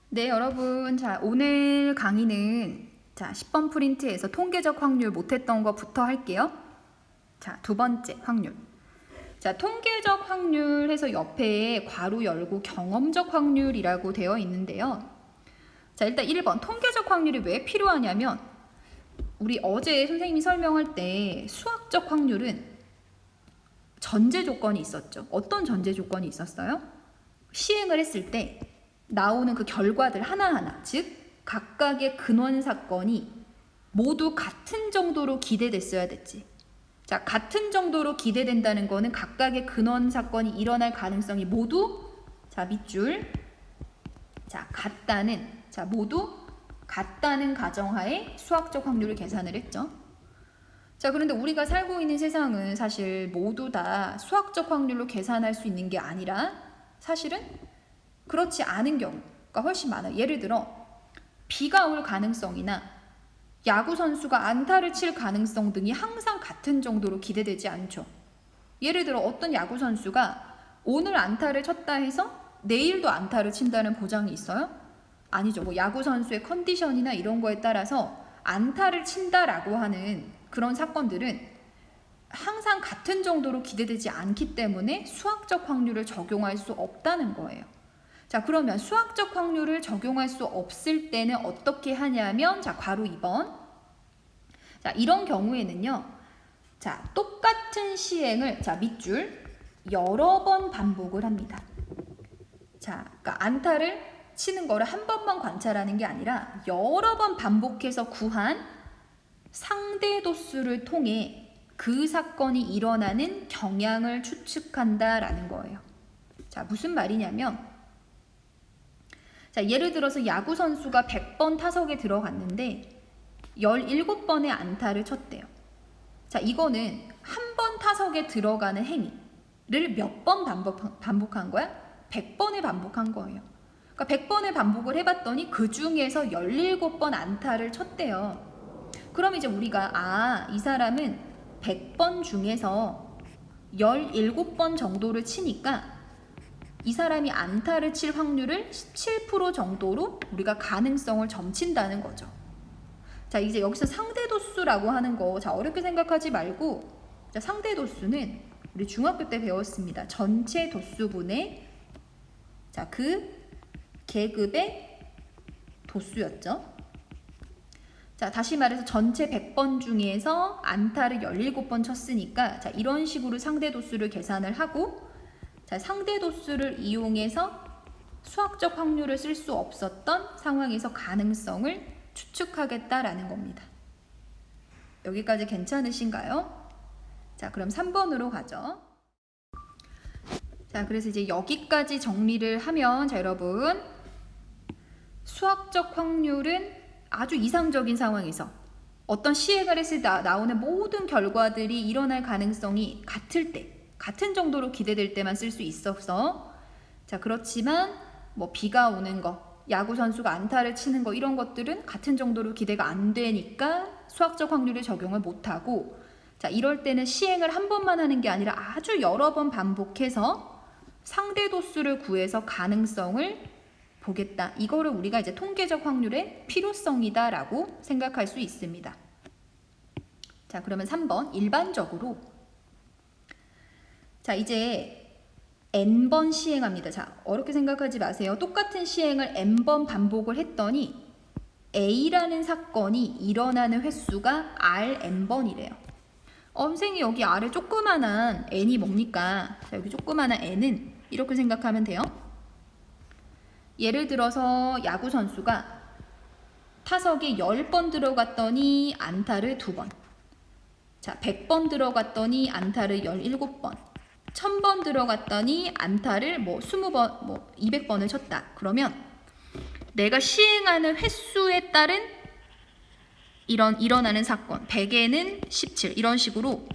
네, 여러분. 자, 오늘 강의는 10번 프린트에서 통계적 확률 못했던 거부터 할게요. 자, 두 번째 확률. 자, 통계적 확률 해서 옆에 괄호 열고 경험적 확률이라고 되어 있는데요. 자, 일단 1번 통계적 확률이 왜 필요하냐면 우리 어제 선생님이 설명할 때 수학적 확률은 전제 조건이 있었죠. 어떤 전제 조건이 있었어요? 시행을 했을 때 나오는 그 결과들 하나하나, 즉 각각의 근원 사건이 모두 같은 정도로 기대됐어야 됐지. 자, 같은 정도로 기대된다는 거는 각각의 근원 사건이 일어날 가능성이 모두 밑줄 같다는 모두 같다는 가정하에 수학적 확률을 계산을 했죠. 자, 그런데 우리가 살고 있는 세상은 사실 모두 다 수학적 확률로 계산할 수 있는 게 아니라 사실은 그렇지 않은 경우가 훨씬 많아요. 예를 들어 비가 올 가능성이나 야구 선수가 안타를 칠 가능성 등이 항상 같은 정도로 기대되지 않죠. 예를 들어 어떤 야구 선수가 오늘 안타를 쳤다 해서 내일도 안타를 친다는 보장이 있어요? 아니죠. 뭐 야구 선수의 컨디션이나 이런 거에 따라서 안타를 친다라고 하는 그런 사건들은 항상 같은 정도로 기대되지 않기 때문에 수학적 확률을 적용할 수 없다는 거예요. 자, 그러면 수학적 확률을 적용할 수 없을 때는 어떻게 하냐면 괄호 2번. 자, 이런 경우에는요. 자, 똑같은 시행을 밑줄 여러 번 반복을 합니다. 자, 그러니까 안타를 치는 거를 한 번만 관찰하는 게 아니라 여러 번 반복해서 구한 상대 도수를 통해 그 사건이 일어나는 경향을 추측한다라는 거예요. 자, 무슨 말이냐면 자, 예를 들어서 야구 선수가 100번 타석에 들어갔는데 17번의 안타를 쳤대요. 자, 이거는 한 번 타석에 들어가는 행위를 몇 번 반복한 거야? 100번을 반복한 거예요. 그러니까 100번을 반복을 해봤더니 그 중에서 17번 안타를 쳤대요. 그럼 이제 우리가 이 사람은 100번 중에서 17번 정도를 치니까 이 사람이 안타를 칠 확률을 17% 정도로 우리가 가능성을 점친다는 거죠. 자, 이제 여기서 상대도수라고 하는 거 어렵게 생각하지 말고 상대도수는 우리 중학교 때 배웠습니다. 전체 도수분의 그 계급의 도수였죠. 자, 다시 말해서 전체 100번 중에서 안타를 17번 쳤으니까 이런 식으로 상대도수를 계산을 하고 상대도수를 이용해서 수학적 확률을 쓸 수 없었던 상황에서 가능성을 추측하겠다라는 겁니다. 여기까지 괜찮으신가요? 자, 그럼 3번으로 가죠. 자, 그래서 이제 여기까지 정리를 하면 여러분 수학적 확률은 아주 이상적인 상황에서 어떤 시행을 했을 때 나오는 모든 결과들이 일어날 가능성이 같을 때 같은 정도로 기대될 때만 쓸 수 있어서 그렇지만 뭐 비가 오는 거, 야구 선수가 안타를 치는 거 이런 것들은 같은 정도로 기대가 안 되니까 수학적 확률을 적용을 못하고 이럴 때는 시행을 한 번만 하는 게 아니라 아주 여러 번 반복해서 상대 도수를 구해서 가능성을 보겠다. 이거를 우리가 이제 통계적 확률의 필요성이다라고 생각할 수 있습니다. 자, 그러면 3번 일반적으로 이제 n번 시행합니다. 자, 어렵게 생각하지 마세요. 똑같은 시행을 n번 반복을 했더니 A라는 사건이 일어나는 횟수가 Rn번이래요. 선생님 여기 아래 조그만한 n이 뭡니까? 자, 여기 조그만한 n은 이렇게 생각하면 돼요. 예를 들어서 야구 선수가 타석에 10번 들어갔더니 안타를 2번. 자, 100번 들어갔더니 안타를 17번. 1000번 들어갔더니 안타를 20번, 200번을 쳤다. 그러면 내가 시행하는 횟수에 따른 일어나는 사건 100에는 17 이런 식으로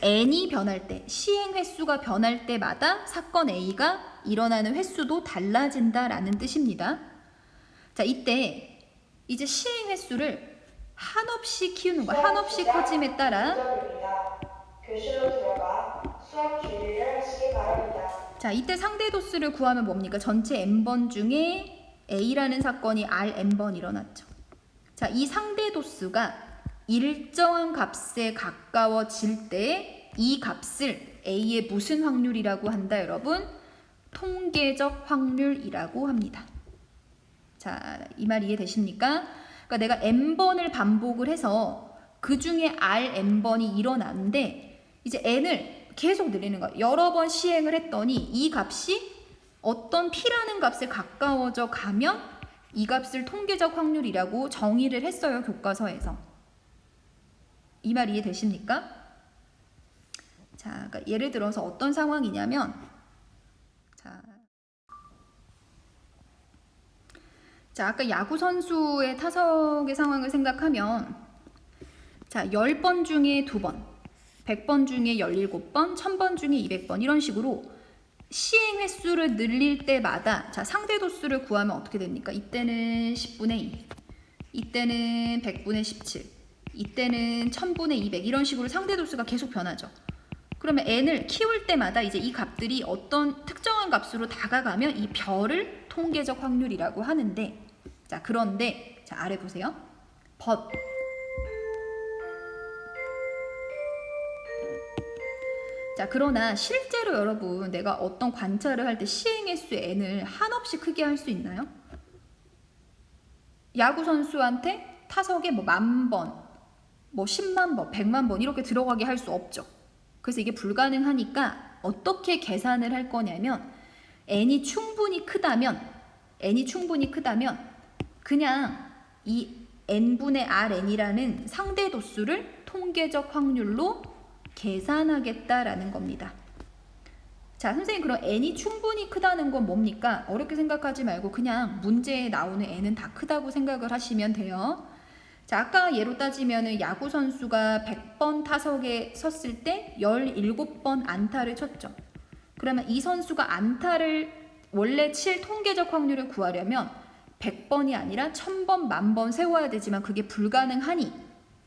n이 변할 때 시행 횟수가 변할 때마다 사건 A가 일어나는 횟수도 달라진다라는 뜻입니다. 자, 이때 이제 시행 횟수를 한없이 키우는 거야. 한없이 커짐에 따라 교실로 들어가 수학 준비를 하시기 바랍니다. 자, 이때 상대 도수를 구하면 뭡니까? 전체 n번 중에 A라는 사건이 Rn번 일어났죠. 자, 이 상대 도수가 일정한 값에 가까워질 때 이 값을 A의 무슨 확률이라고 한다, 여러분? 통계적 확률이라고 합니다. 자, 이 말 이해되십니까? 그러니까 내가 n번을 반복을 해서 그 중에 Rn번이 일어나는데 이제 n을 계속 늘리는 거예요. 여러 번 시행을 했더니 이 값이 어떤 P라는 값에 가까워져 가면 이 값을 통계적 확률이라고 정의를 했어요, 교과서에서. 이 말 이해되십니까? 자, 그러니까 예를 들어서 어떤 상황이냐면, 자, 아까 야구 선수의 타석의 상황을 생각하면, 자, 10번 중에 2번, 100번 중에 17번, 1000번 중에 200번 이런 식으로 시행 횟수를 늘릴 때마다 자, 상대 도수를 구하면 어떻게 됩니까? 이때는 10분의 2, 이때는 100분의 17, 이때는 1000분의 200 이런 식으로 상대 도수가 계속 변하죠. 그러면 n을 키울 때마다 이제 이 값들이 어떤 특정한 값으로 다가가면 이 별을 통계적 확률이라고 하는데, 자, 그런데 자, 아래 보세요. but 자, 그러나 실제로 여러분 내가 어떤 관찰을 할 때 시행 횟수 n을 한없이 크게 할 수 있나요? 야구 선수한테 타석에 뭐 10,000번, 뭐 10만 번, 100만 번 이렇게 들어가게 할 수 없죠. 그래서 이게 불가능하니까 어떻게 계산을 할 거냐면 n이 충분히 크다면 그냥 이 n분의 Rn이라는 상대 도수를 통계적 확률로 계산하겠다라는 겁니다. 자, 선생님 그럼 n이 충분히 크다는 건 뭡니까? 어렵게 생각하지 말고 그냥 문제에 나오는 n은 다 크다고 생각을 하시면 돼요. 자, 아까 예로 따지면은 야구 선수가 100번 타석에 섰을 때 17번 안타를 쳤죠. 그러면 이 선수가 안타를 원래 칠 통계적 확률을 구하려면 100번이 아니라 1000번, 10,000번 세워야 되지만 그게 불가능하니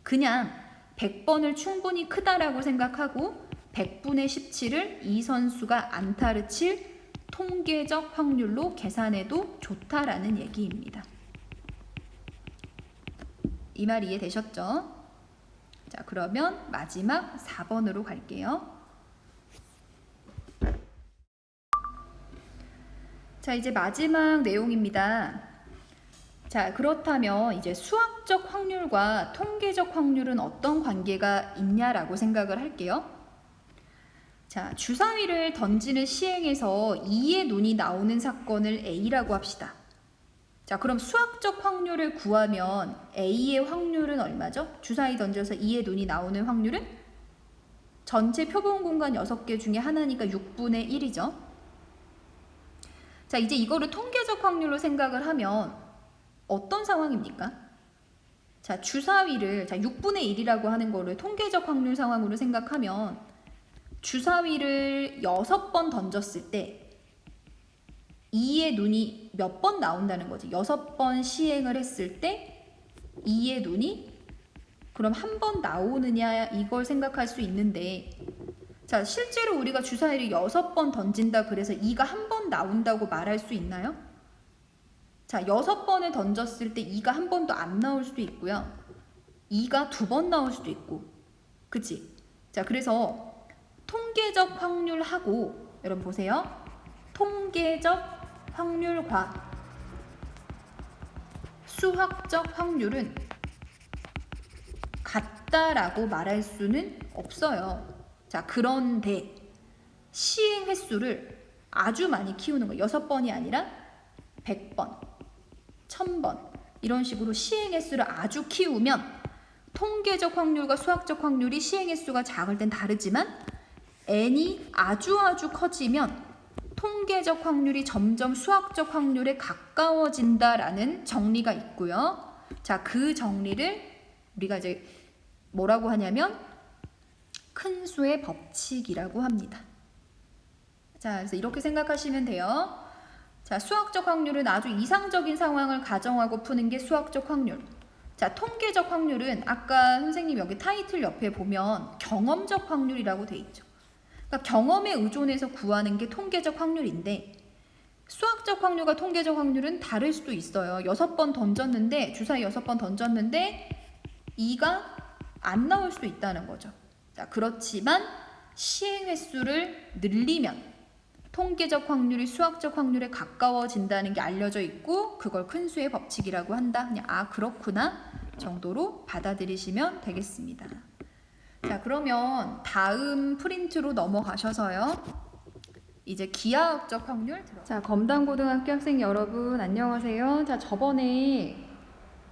그냥 100번을 충분히 크다라고 생각하고 100분의 17을 이 선수가 안타를 칠 통계적 확률로 계산해도 좋다라는 얘기입니다. 이 말 이해되셨죠? 자, 그러면 마지막 4번으로 갈게요. 자, 이제 마지막 내용입니다. 자, 그렇다면 이제 수학적 확률과 통계적 확률은 어떤 관계가 있냐라고 생각을 할게요. 자, 주사위를 던지는 시행에서 2의 눈이 나오는 사건을 A라고 합시다. 자, 그럼 수학적 확률을 구하면 A의 확률은 얼마죠? 주사위 던져서 2의 눈이 나오는 확률은 전체 표본 공간 6개 중에 하나니까 6분의 1이죠. 자, 이제 이거를 통계적 확률로 생각을 하면 어떤 상황입니까? 자, 주사위를 6분의 1이라고 하는 거를 통계적 확률 상황으로 생각하면 주사위를 6번 던졌을 때 2의 눈이 몇 번 나온다는 거지. 6번 시행을 했을 때 2의 눈이 그럼 한 번 나오느냐 이걸 생각할 수 있는데, 자, 실제로 우리가 주사위를 6번 던진다 그래서 2가 한 번 나온다고 말할 수 있나요? 자, 6번을 던졌을 때 2가 한 번도 안 나올 수도 있고요. 2가 2번 나올 수도 있고. 그치? 자, 그래서 통계적 확률하고 여러분 보세요. 통계적 확률과 수학적 확률은 같다라고 말할 수는 없어요. 자, 그런데 시행 횟수를 아주 많이 키우는 거예요. 6번이 아니라 100번, 1000번 이런 식으로 시행 횟수를 아주 키우면 통계적 확률과 수학적 확률이 시행 횟수가 작을 땐 다르지만 n이 아주 커지면 통계적 확률이 점점 수학적 확률에 가까워진다라는 정리가 있고요. 자, 그 정리를 우리가 이제 뭐라고 하냐면 큰 수의 법칙이라고 합니다. 자, 그래서 이렇게 생각하시면 돼요. 자, 수학적 확률은 아주 이상적인 상황을 가정하고 푸는 게 수학적 확률. 자, 통계적 확률은 아까 선생님 여기 타이틀 옆에 보면 경험적 확률이라고 돼 있죠. 그러니까 경험에 의존해서 구하는 게 통계적 확률인데, 수학적 확률과 통계적 확률은 다를 수도 있어요. 6번 던졌는데 주사위 6번 던졌는데 2가 안 나올 수도 있다는 거죠. 자, 그렇지만 시행 횟수를 늘리면 통계적 확률이 수학적 확률에 가까워진다는 게 알려져 있고 그걸 큰 수의 법칙이라고 한다. 그냥 아 그렇구나 정도로 받아들이시면 되겠습니다. 자, 그러면 다음 프린트로 넘어가셔서요. 이제 기하학적 확률 자, 검단고등학교 학생 여러분 안녕하세요. 자, 저번에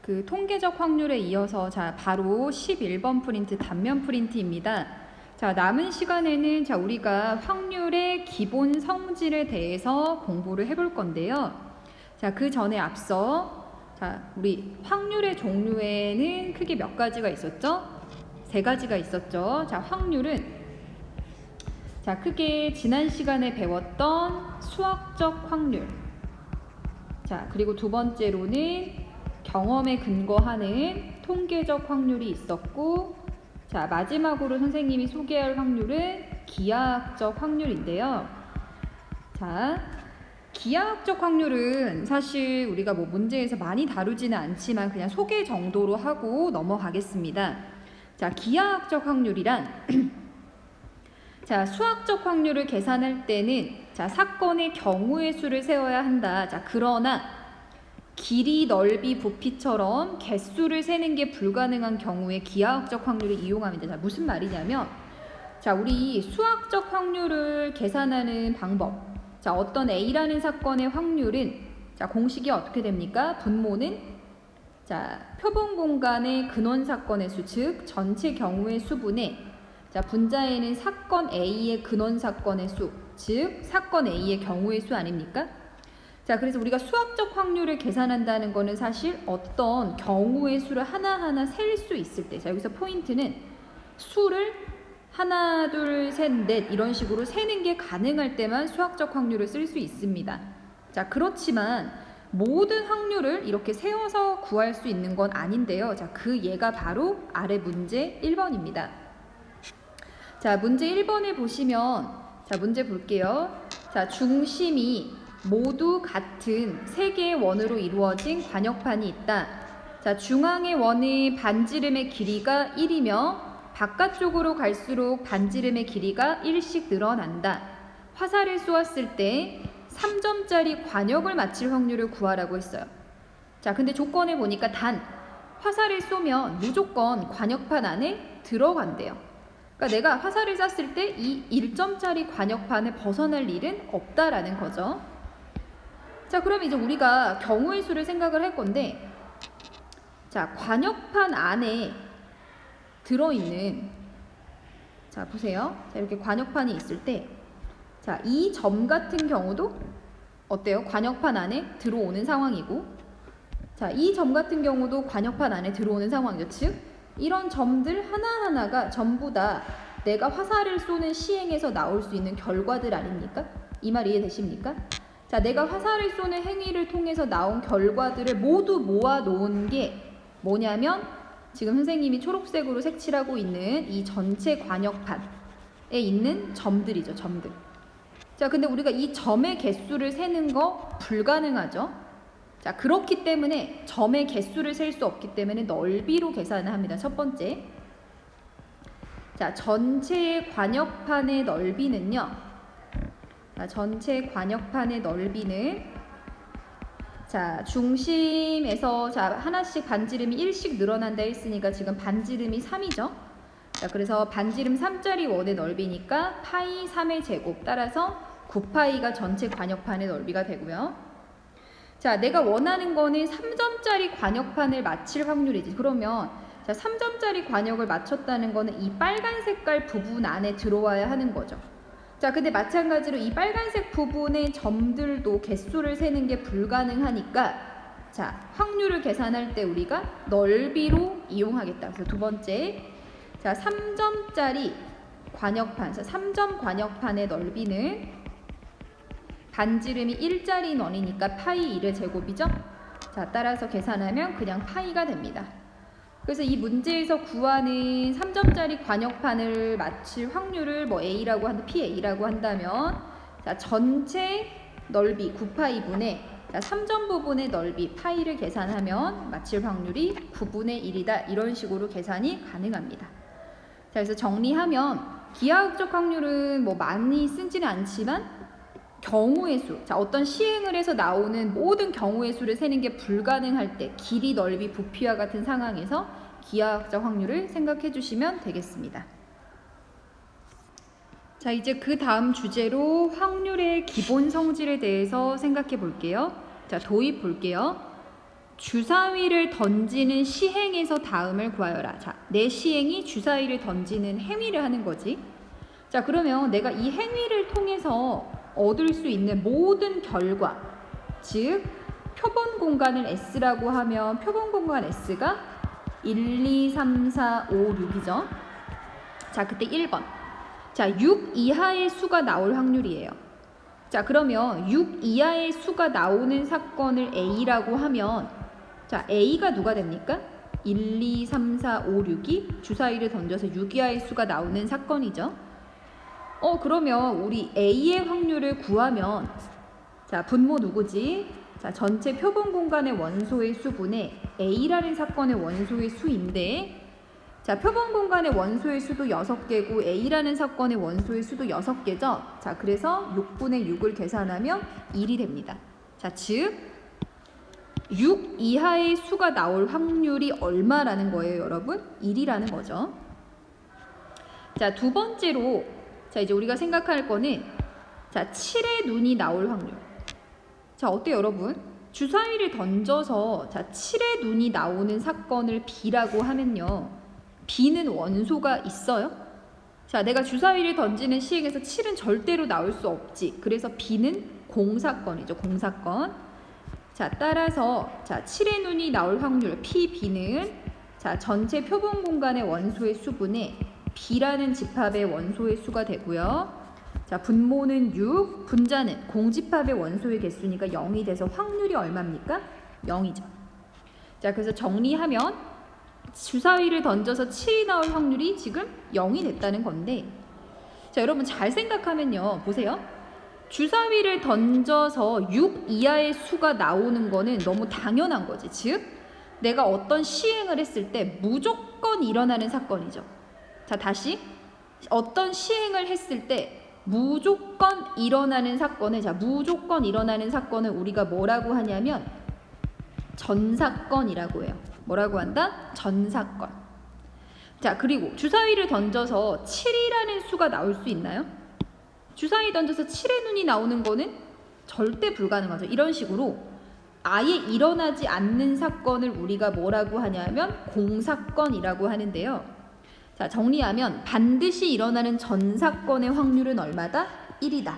그 통계적 확률에 이어서 자, 바로 11번 프린트 단면 프린트입니다. 자, 남은 시간에는 자, 우리가 확률의 기본 성질에 대해서 공부를 해볼 건데요. 자, 그 전에 앞서 자, 우리 확률의 종류에는 크게 몇 가지가 있었죠? 3가지가 있었죠. 자, 확률은 자, 크게 지난 시간에 배웠던 수학적 확률. 자, 그리고 두 번째로는 경험에 근거하는 통계적 확률이 있었고, 자, 마지막으로 선생님이 소개할 확률은 기하학적 확률인데요. 자, 기하학적 확률은 사실 우리가 뭐 문제에서 많이 다루지는 않지만 그냥 소개 정도로 하고 넘어가겠습니다. 자, 기하학적 확률이란 자, 수학적 확률을 계산할 때는 자, 사건의 경우의 수를 세워야 한다. 자, 그러나 길이, 넓이, 부피처럼 개수를 세는 게 불가능한 경우에 기하학적 확률을 이용합니다. 자, 무슨 말이냐면 자, 우리 수학적 확률을 계산하는 방법. 자, 어떤 A라는 사건의 확률은 자, 공식이 어떻게 됩니까? 분모는 자, 표본 공간의 근원 사건의 수, 즉 전체 경우의 수분의 자, 분자에는 사건 A의 근원 사건의 수, 즉 사건 A의 경우의 수 아닙니까? 자, 그래서 우리가 수학적 확률을 계산한다는 거는 사실 어떤 경우의 수를 하나하나 셀 수 있을 때, 자, 여기서 포인트는 수를 하나, 둘, 셋, 넷 이런 식으로 세는 게 가능할 때만 수학적 확률을 쓸 수 있습니다. 자, 그렇지만 모든 확률을 이렇게 세워서 구할 수 있는 건 아닌데요. 자, 그 예가 바로 아래 문제 1번입니다. 자, 문제 1번에 보시면 자, 문제 볼게요. 자, 중심이 모두 같은 3개의 원으로 이루어진 관역판이 있다. 자, 중앙의 원의 반지름의 길이가 1이며 바깥쪽으로 갈수록 반지름의 길이가 1씩 늘어난다. 화살을 쏘았을 때 3점짜리 관역을 맞힐 확률을 구하라고 했어요. 자, 근데 조건을 보니까 단 화살을 쏘면 무조건 관역판 안에 들어간대요. 그러니까 내가 화살을 쐈을 때 이 1점짜리 관역판을 벗어날 일은 없다라는 거죠. 자, 그럼 이제 우리가 경우의 수를 생각을 할 건데 자, 관역판 안에 들어있는 자, 보세요. 자, 이렇게 관역판이 있을 때 자, 이 점 같은 경우도 어때요? 관역판 안에 들어오는 상황이고 자, 이 점 같은 경우도 관역판 안에 들어오는 상황이죠. 즉 이런 점들 하나하나가 전부 다 내가 화살을 쏘는 시행에서 나올 수 있는 결과들 아닙니까? 이 말 이해되십니까? 자, 내가 화살을 쏘는 행위를 통해서 나온 결과들을 모두 모아 놓은 게 뭐냐면 지금 선생님이 초록색으로 색칠하고 있는 이 전체 관역판에 있는 점들이죠. 점들. 자, 근데 우리가 이 점의 개수를 세는 거 불가능하죠. 자, 그렇기 때문에 점의 개수를 셀 수 없기 때문에 넓이로 계산을 합니다. 첫 번째. 자, 전체 관역판의 넓이는요. 자, 전체 관역판의 넓이는 자, 중심에서 자, 하나씩 반지름이 1씩 늘어난다 했으니까 지금 반지름이 3이죠. 자, 그래서 반지름 3짜리 원의 넓이니까 파이 3의 제곱 따라서 9파이가 전체 관역판의 넓이가 되고요. 자, 내가 원하는 거는 3점짜리 관역판을 맞힐 확률이지. 그러면 자, 3점짜리 관역을 맞췄다는 거는 이 빨간 색깔 부분 안에 들어와야 하는 거죠. 자, 근데 마찬가지로 이 빨간색 부분의 점들도 개수를 세는 게 불가능하니까 자, 확률을 계산할 때 우리가 넓이로 이용하겠다. 그래서 두 번째, 자, 3점짜리 관역판, 3점 관역판의 넓이는 반지름이 1짜리 원이니까 파이 1의 제곱이죠. 자, 따라서 계산하면 그냥 파이가 됩니다. 그래서 이 문제에서 구하는 3점짜리 관역판을 맞힐 확률을 뭐 A라고 한다, PA라고 한다면 자, 전체 넓이 9파이분의 3점 부분의 넓이 파이를 계산하면 맞힐 확률이 9분의 1이다. 이런 식으로 계산이 가능합니다. 자, 그래서 정리하면 기하학적 확률은 뭐 많이 쓰지는 않지만 경우의 수, 자, 어떤 시행을 해서 나오는 모든 경우의 수를 세는 게 불가능할 때 길이, 넓이, 부피와 같은 상황에서 기하학적 확률을 생각해 주시면 되겠습니다. 자, 이제 그 다음 주제로 확률의 기본 성질에 대해서 생각해 볼게요. 자, 도입 볼게요. 주사위를 던지는 시행에서 다음을 구하여라. 자, 내 시행이 주사위를 던지는 행위를 하는 거지. 자, 그러면 내가 이 행위를 통해서 얻을 수 있는 모든 결과, 즉 표본 공간을 S라고 하면 표본 공간 S가 1, 2, 3, 4, 5, 6이죠. 자, 그때 1번. 자, 6 이하의 수가 나올 확률이에요. 자, 그러면 6 이하의 수가 나오는 사건을 A라고 하면, 자, A가 누가 됩니까? 1, 2, 3, 4, 5, 6이 주사위를 던져서 6 이하의 수가 나오는 사건이죠. 그러면 우리 A의 확률을 구하면, 자, 분모 누구지? 자, 전체 표본 공간의 원소의 수분의 A라는 사건의 원소의 수인데, 자, 표본 공간의 원소의 수도 6개고 A라는 사건의 원소의 수도 6개죠. 자, 그래서 6분의 6을 계산하면 1이 됩니다. 자, 즉 6 이하의 수가 나올 확률이 얼마라는 거예요, 여러분? 1이라는 거죠. 자, 두 번째로, 자, 이제 우리가 생각할 거는, 자, 7의 눈이 나올 확률. 자, 어때요, 여러분? 주사위를 던져서, 자, 7의 눈이 나오는 사건을 B라고 하면요, B는 원소가 있어요? 자, 내가 주사위를 던지는 시행에서 7은 절대로 나올 수 없지. 그래서 B는 공사건이죠, 공사건. 자, 따라서, 자, 7의 눈이 나올 확률 PB는, 자, 전체 표본 공간의 원소의 수분의 B라는 집합의 원소의 수가 되고요. 자, 분모는 6, 분자는 공집합의 원소의 개수니까 0이 돼서 확률이 얼마입니까? 0이죠. 자, 그래서 정리하면 주사위를 던져서 7이 나올 확률이 지금 0이 됐다는 건데, 자, 여러분 잘 생각하면요, 보세요. 주사위를 던져서 6 이하의 수가 나오는 거는 너무 당연한 거지. 즉, 내가 어떤 시행을 했을 때 무조건 일어나는 사건이죠. 자, 다시 어떤 시행을 했을 때 무조건 일어나는 사건을, 자, 무조건 일어나는 사건을 우리가 뭐라고 하냐면 전사건이라고 해요. 뭐라고 한다? 전사건. 자, 그리고 주사위를 던져서 7이라는 수가 나올 수 있나요? 주사위 던져서 7의 눈이 나오는 거는 절대 불가능하죠. 이런 식으로 아예 일어나지 않는 사건을 우리가 뭐라고 하냐면 공사건이라고 하는데요. 자, 정리하면 반드시 일어나는 전사건의 확률은 얼마다? 1이다.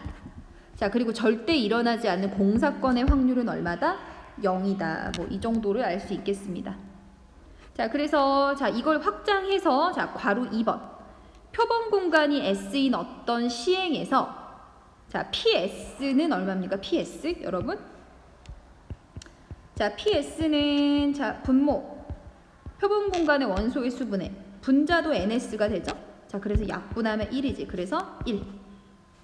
자, 그리고 절대 일어나지 않는 공사건의 확률은 얼마다? 0이다. 뭐 이 정도를 알 수 있겠습니다. 자, 그래서 자, 이걸 확장해서, 자, 괄호 2번. 표본 공간이 S인 어떤 시행에서, 자, PS는 얼마입니까? PS, 여러분? 자, PS는, 자, 분모 표본 공간의 원소의 수분의 분자도 NS가 되죠. 자, 그래서 약분하면 1이지. 그래서 1.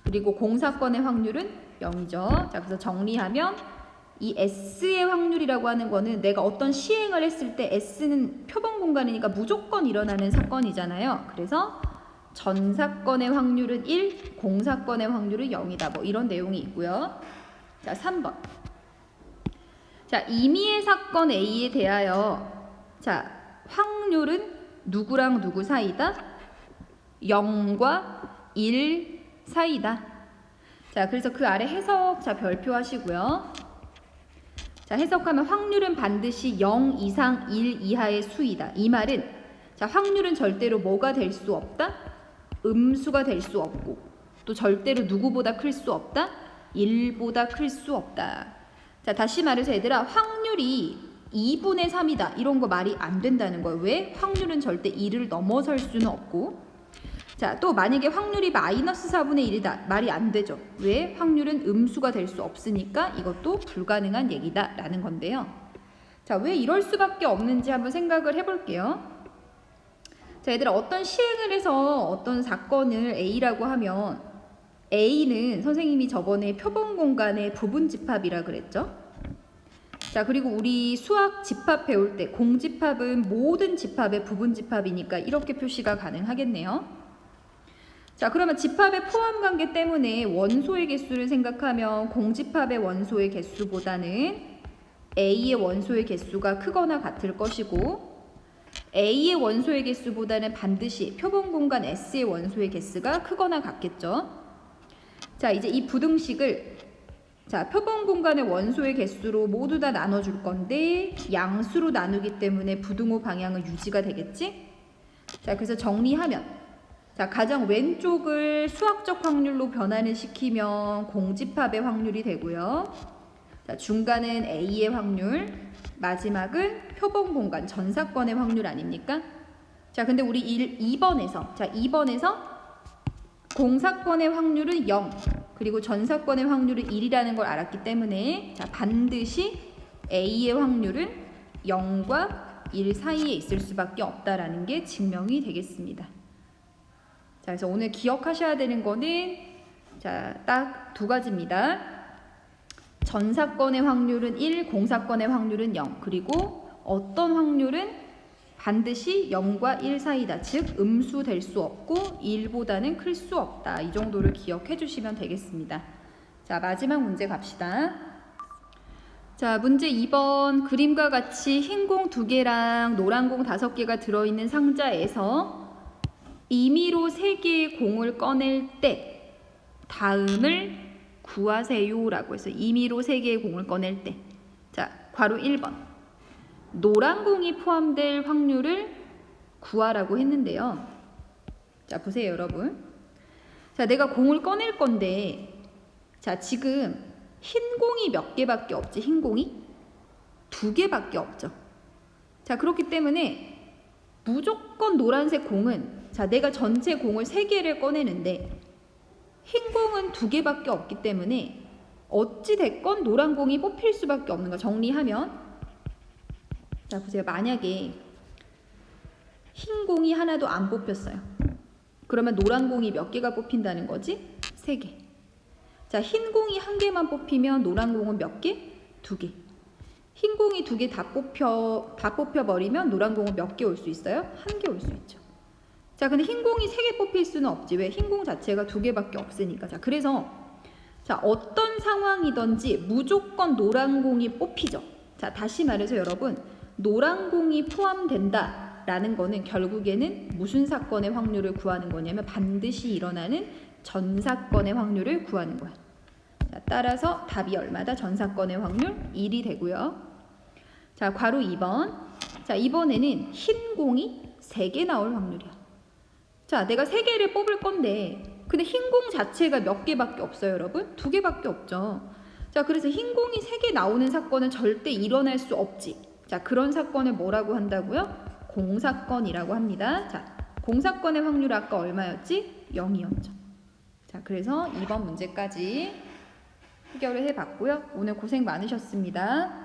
그리고 공사건의 확률은 0이죠. 자, 그래서 정리하면 이 S의 확률이라고 하는 거는 내가 어떤 시행을 했을 때 S는 표본 공간이니까 무조건 일어나는 사건이잖아요. 그래서 전사건의 확률은 1, 공사건의 확률은 0이다. 뭐 이런 내용이 있고요. 자, 3번. 자, 임의의 사건 A에 대하여, 자, 확률은 누구랑 누구 사이다? 0과 1 사이다. 자, 그래서 그 아래 해석, 자, 별표 하시고요. 자, 해석하면 확률은 반드시 0 이상 1 이하의 수이다. 이 말은, 자, 확률은 절대로 뭐가 될 수 없다? 음수가 될 수 없고, 또 절대로 누구보다 클 수 없다? 1보다 클 수 없다. 자, 다시 말해서 얘들아, 확률이 2분의 3이다. 이런 거 말이 안 된다는 거예요. 왜? 확률은 절대 1을 넘어설 수는 없고. 자, 또 만약에 확률이 마이너스 4분의 1이다. 말이 안 되죠. 왜? 확률은 음수가 될 수 없으니까 이것도 불가능한 얘기다 라는 건데요. 자, 왜 이럴 수밖에 없는지 한번 생각을 해볼게요. 자, 얘들아, 어떤 시행을 해서 어떤 사건을 A라고 하면 A는 선생님이 저번에 표본 공간의 부분 집합이라 그랬죠. 자, 그리고 우리 수학 집합 배울 때 공집합은 모든 집합의 부분 집합이니까 이렇게 표시가 가능하겠네요. 자, 그러면 집합의 포함 관계 때문에 원소의 개수를 생각하면 공집합의 원소의 개수보다는 A의 원소의 개수가 크거나 같을 것이고, A의 원소의 개수보다는 반드시 표본 공간 S의 원소의 개수가 크거나 같겠죠. 자, 이제 이 부등식을 표본 공간의 원소의 개수로 모두 다 나눠줄 건데 양수로 나누기 때문에 부등호 방향은 유지가 되겠지? 자, 그래서 정리하면 가장 왼쪽을 수학적 확률로 변환을 시키면 공집합의 확률이 되고요. 자, 중간은 A의 확률, 마지막은 표본 공간 전사건의 확률 아닙니까? 자, 근데 우리 2번에서 공사건의 확률은 0, 그리고 전사건의 확률은 1이라는 걸 알았기 때문에 반드시 A의 확률은 0과 1 사이에 있을 수밖에 없다라는 게 증명이 되겠습니다. 자, 그래서 오늘 기억하셔야 되는 거는 딱 두 가지입니다. 전사건의 확률은 1, 공사건의 확률은 0, 그리고 어떤 확률은 반드시 0과 1 사이다. 즉 음수 될 수 없고 1보다는 클 수 없다. 이 정도를 기억해 주시면 되겠습니다. 자, 마지막 문제 갑시다. 자, 문제 2번 그림과 같이 흰 공 2개랑 노란 공 5개가 들어있는 상자에서 임의로 3개의 공을 꺼낼 때 다음을 구하세요 라고 해서 임의로 3개의 공을 꺼낼 때, 자, 괄호 1번 노란 공이 포함될 확률을 구하라고 했는데요. 자, 보세요 여러분. 자, 내가 공을 꺼낼 건데, 자, 지금 흰 공이 몇 개밖에 없지? 흰 공이 2개밖에 없죠. 자, 그렇기 때문에 무조건 노란색 공은, 자, 내가 전체 공을 3개를 꺼내는데 흰 공은 2개밖에 없기 때문에 어찌 됐건 노란 공이 뽑힐 수밖에 없는 거 정리하면, 자, 보세요. 만약에 흰 공이 하나도 안 뽑혔어요. 그러면 노란 공이 몇 개가 뽑힌다는 거지? 3개. 자, 흰 공이 1개만 뽑히면 노란 공은 몇 개? 2개. 흰 공이 2개 다 뽑혀버리면 노란 공은 몇 개 올 수 있어요? 1개 올 수 있죠. 자, 근데 흰 공이 3개 뽑힐 수는 없지. 왜? 흰 공 자체가 2개밖에 없으니까. 자, 그래서 어떤 상황이든지 무조건 노란 공이 뽑히죠. 자, 다시 말해서 여러분, 노란 공이 포함된다 라는 거는 결국에는 무슨 사건의 확률을 구하는 거냐면 반드시 일어나는 전사건의 확률을 구하는 거야. 자, 따라서 답이 얼마다? 전사건의 확률 1이 되고요. 자, 괄호 2번. 자, 이번에는 흰 공이 3개 나올 확률이야. 자, 내가 3개를 뽑을 건데 근데 흰 공 자체가 몇 개밖에 없어요 여러분? 2개밖에 없죠. 자, 그래서 흰 공이 3개 나오는 사건은 절대 일어날 수 없지. 자, 그런 사건을 뭐라고 한다고요? 공사건이라고 합니다. 자, 공사건의 확률 아까 얼마였지? 0이었죠. 자, 그래서 2번 문제까지 해결을 해봤고요. 오늘 고생 많으셨습니다.